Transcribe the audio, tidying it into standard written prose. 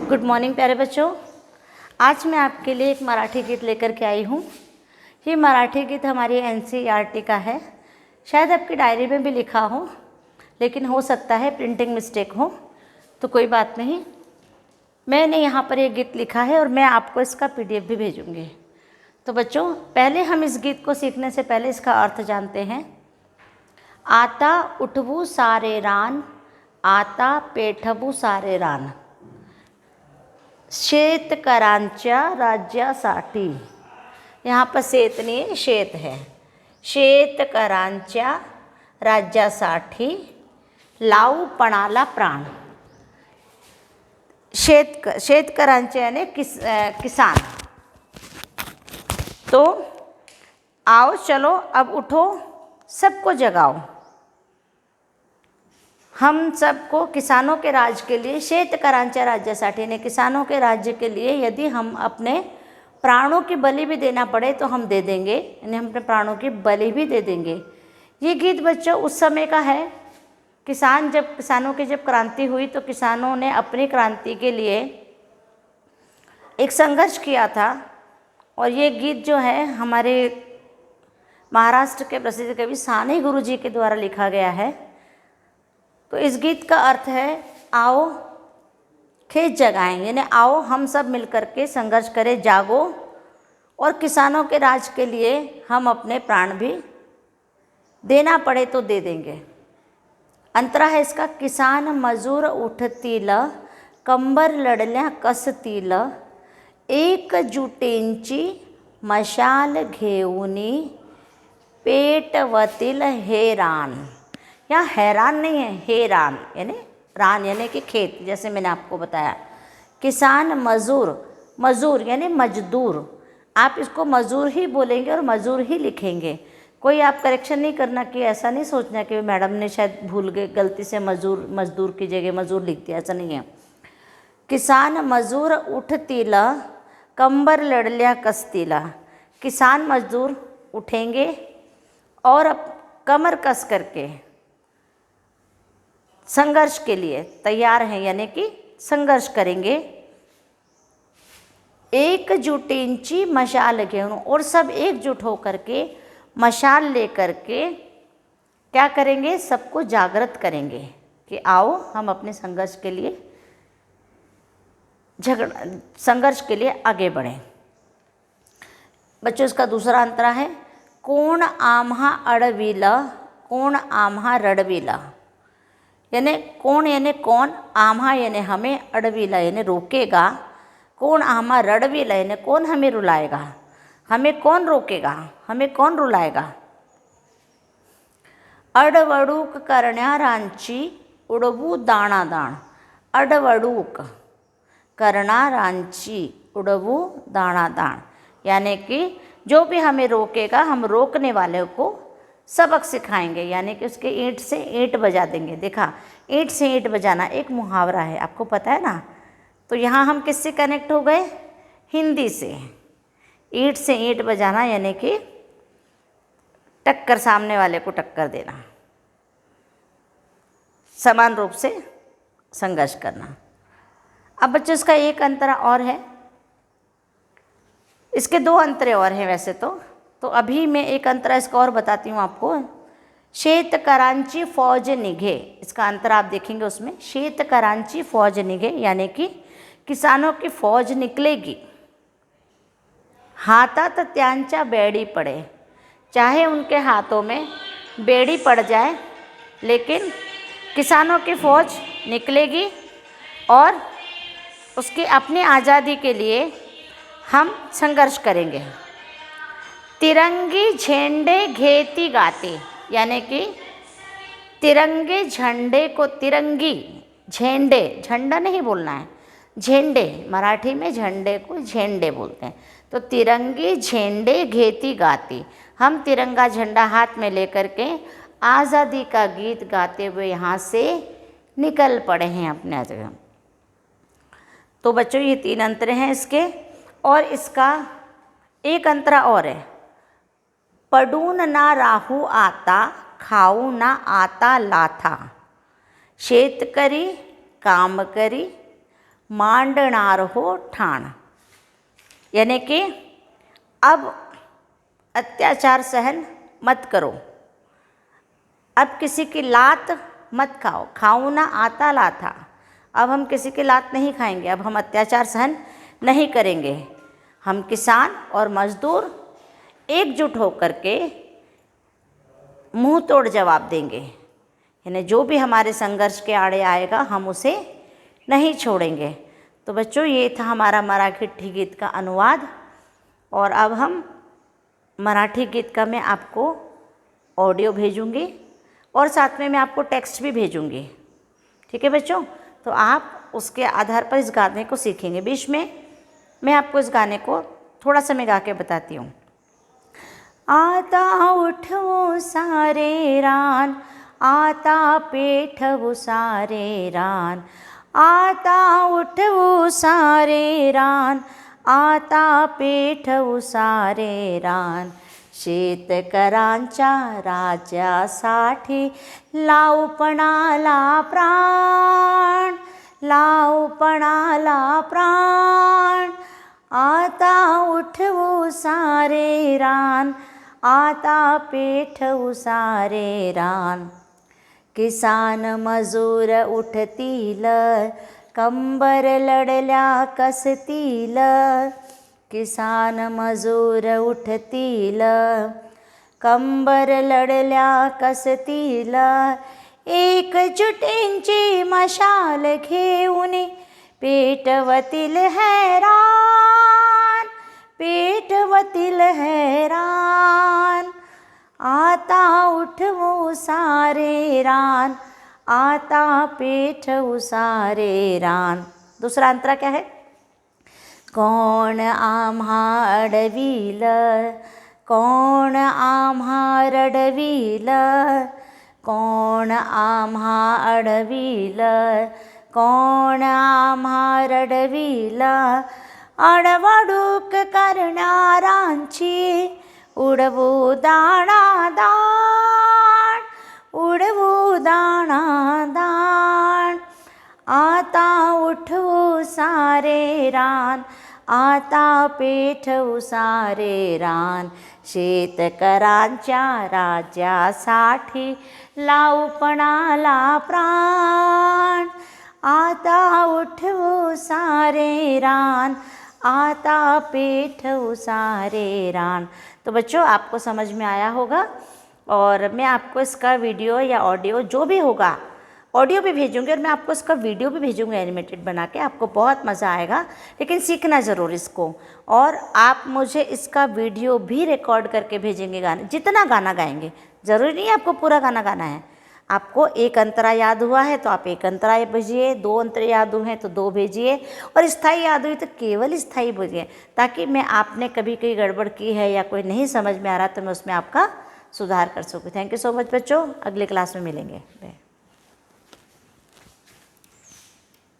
Good morning प्यारे बच्चों। आज मैं आपके लिए एक मराठी गीत लेकर के आई हूँ। ये मराठी गीत हमारी NCERT का है। शायद आपकी डायरी में भी लिखा हो, लेकिन हो सकता है प्रिंटिंग मिस्टेक हो, तो कोई बात नहीं। मैंने यहाँ पर एक गीत लिखा है और मैं आपको इसका PDF भी भेजूँगी। तो बच्चों, पहले हम इस गीत को सीखने से पहले इसका अर्थ जानते हैं। आता उठवू सारे रान, आता पेठवू सारे रान, शेतकऱ्यांच्या राज्यासाठी। यहाँ पर शेत नहीं है, शेत है। शेतकऱ्यांच्या राज्यासाठी लावू पणाला प्राण। शेतकऱ्यांचे यानी किसान। तो आओ चलो अब उठो, सबको जगाओ। हम सबको किसानों के राज्य के लिए, शेतकऱ्यांच्या राज्यासाठी ने किसानों के राज्य के लिए यदि हम अपने प्राणों की बलि भी देना पड़े तो हम दे देंगे, यानी हम अपने प्राणों की बलि भी दे देंगे। ये गीत बच्चों उस समय का है। किसानों की जब क्रांति हुई तो किसानों ने अपनी क्रांति के लिए एक संघर्ष किया था। और ये गीत जो है हमारे महाराष्ट्र के प्रसिद्ध कवि साने गुरुजी के द्वारा लिखा गया है। तो इस गीत का अर्थ है आओ खेत जगाएं, यानी आओ हम सब मिलकर के संघर्ष करें, जागो और किसानों के राज के लिए हम अपने प्राण भी देना पड़े तो दे देंगे। अंतरा है इसका, किसान मजूर उठतील, कंबर लढल्या कसतील, एकजुटींची मशाल घेऊनी, पेटवतील हे रान। यहाँ हैरान नहीं है, हेरान यानी रान यानी कि खेत, जैसे मैंने आपको बताया। किसान मजूर यानी मजदूर। आप इसको मजूर ही बोलेंगे और मजूर ही लिखेंगे। कोई आप करेक्शन नहीं करना कि ऐसा नहीं सोचना कि मैडम ने शायद भूल गए, गलती से मजदूर की जगह मजूर लिख दिया, ऐसा नहीं है। किसान मजूर उठतील, कंबर लढल्या कसतील। किसान मजदूर उठेंगे और अब कमर कस करके संघर्ष के लिए तैयार हैं, यानी कि संघर्ष करेंगे। एकजुटींची मशाल घेऊन, और सब एकजुट होकर के मशाल लेकर के क्या करेंगे, सबको जागृत करेंगे कि आओ हम अपने संघर्ष के लिए आगे बढ़ें। बच्चों, इसका दूसरा अंतरा है, कोण आम्हा अडविला, कोण आम्हा रडविला। यानी कौन यानी कौन, आम्हा यानी हमें, अडविला यानी रोकेगा। कौन आम्हा रडविला यानी कौन हमें रुलाएगा, हमें कौन रोकेगा, हमें कौन रुलाएगा। अडवडूक करणारांची उडवू दाणादाण। अडवडूक करणारांची उडवू दाणादाण, यानी कि जो भी हमें रोकेगा हम रोकने वाले को सबक सिखाएंगे, यानी कि उसके ईंट से ईंट बजा देंगे। देखा, ईंट से ईंट बजाना एक मुहावरा है, आपको पता है ना। तो यहाँ हम किससे कनेक्ट हो गए, हिंदी से। ईंट से ईंट बजाना यानी कि टक्कर, सामने वाले को टक्कर देना, समान रूप से संघर्ष करना। अब बच्चों, इसका एक अंतरा और है, इसके दो अंतरे और हैं वैसे तो अभी मैं एक अंतरा इसका और बताती हूँ आपको। शेतकऱ्यांची फौज निघे, इसका अंतर आप देखेंगे उसमें। शेतकऱ्यांची फौज निघे यानी कि किसानों की फौज निकलेगी। हातात त्यांच्या बेड़ी पड़े, चाहे उनके हाथों में बेड़ी पड़ जाए, लेकिन किसानों की फौज निकलेगी और उसकी अपनी आज़ादी के लिए हम संघर्ष करेंगे। तिरंगी झंडे घेती गाते, यानी कि तिरंगे झंडे को, तिरंगी झंडे, झंडा नहीं बोलना है, झंडे, मराठी में झंडे को झंडे बोलते हैं। तो तिरंगी झंडे घेती गाती, हम तिरंगा झंडा हाथ में लेकर के आज़ादी का गीत गाते हुए यहाँ से निकल पड़े हैं अपने जगह। तो बच्चों, ये तीन अंतरे हैं इसके। और इसका एक अंतरा और है, पडून ना राहू आता, खाऊ ना आता लाथा। शेतकरी काम करी, मांडणार हो ठाण, यानी कि अब अत्याचार सहन मत करो, अब किसी की लात मत खाओ, खाऊं ना आता लाथा, अब हम किसी की लात नहीं खाएंगे, अब हम अत्याचार सहन नहीं करेंगे। हम किसान और मजदूर एकजुट होकर के मुंह तोड़ जवाब देंगे, यानी जो भी हमारे संघर्ष के आड़े आएगा हम उसे नहीं छोड़ेंगे। तो बच्चों ये था हमारा मराठी गीत का अनुवाद, और अब हम मराठी गीत का मैं आपको ऑडियो भेजूंगी और साथ में मैं आपको टेक्स्ट भी भेजूंगी। ठीक है बच्चों, तो आप उसके आधार पर इस गाने को सीखेंगे। बीच में मैं आपको इस गाने को थोड़ा सा मैं गा के बताती हूँ। आता उठवू सारे रान, आता पेठवू सारे रान, आता उठवू सारे रान, आता पेठवू सारे रान, शेतकऱ्यांच्या राज्यासाठी लावू पणाला प्राण, लावू पणाला प्राण, आता उठवू सारे रान, आता पेठवू सारे रान, किसान मजूर उठतील, कंबर लढल्या कसतील, किसान मजूर उठतील, कंबर लढल्या कसतील, एकजुटींची मशाल घेऊन पेटवतील हैरान, पेटवतील हैरान, आता उठवू सारे रान, आता पेठवू सारे रान। दूसरा अंतरा क्या है? कोण आम्हा अडविल, कोण आम्हा रडविल, कोण आम्हा अडविल, कोण आम्हा रडविल, अडवडूक करणारांची उडवू दाणा दाण, उडवू दाणा दाण, आता उठवू सारे रान, आता पेठवू सारे रान, शेतकऱ्यांच्या राज्यासाठी लावू पणाला प्राण, आता उठवू सारे रान, आता पेठवू सारे रान। तो बच्चों आपको समझ में आया होगा, और मैं आपको इसका वीडियो या ऑडियो जो भी होगा, ऑडियो भी भेजूंगी और मैं आपको इसका वीडियो भी भेजूंगी एनिमेटेड बना के। आपको बहुत मज़ा आएगा, लेकिन सीखना ज़रूर इसको। और आप मुझे इसका वीडियो भी रिकॉर्ड करके भेजेंगे, गाने जितना गाना गाएंगे, ज़रूरी नहीं आपको पूरा गाना गाना है। आपको एक अंतरा याद हुआ है तो आप एक अंतरा भेजिए, 2 अंतरे याद हुए हैं तो 2 भेजिए, और स्थाई याद हुई तो केवल स्थाई भेजिए, ताकि मैं आपने कभी कोई गड़बड़ की है या कोई नहीं समझ में आ रहा तो मैं उसमें आपका सुधार कर सकूँ। थैंक यू सो मच बच्चों, अगले क्लास में मिलेंगे। बाय।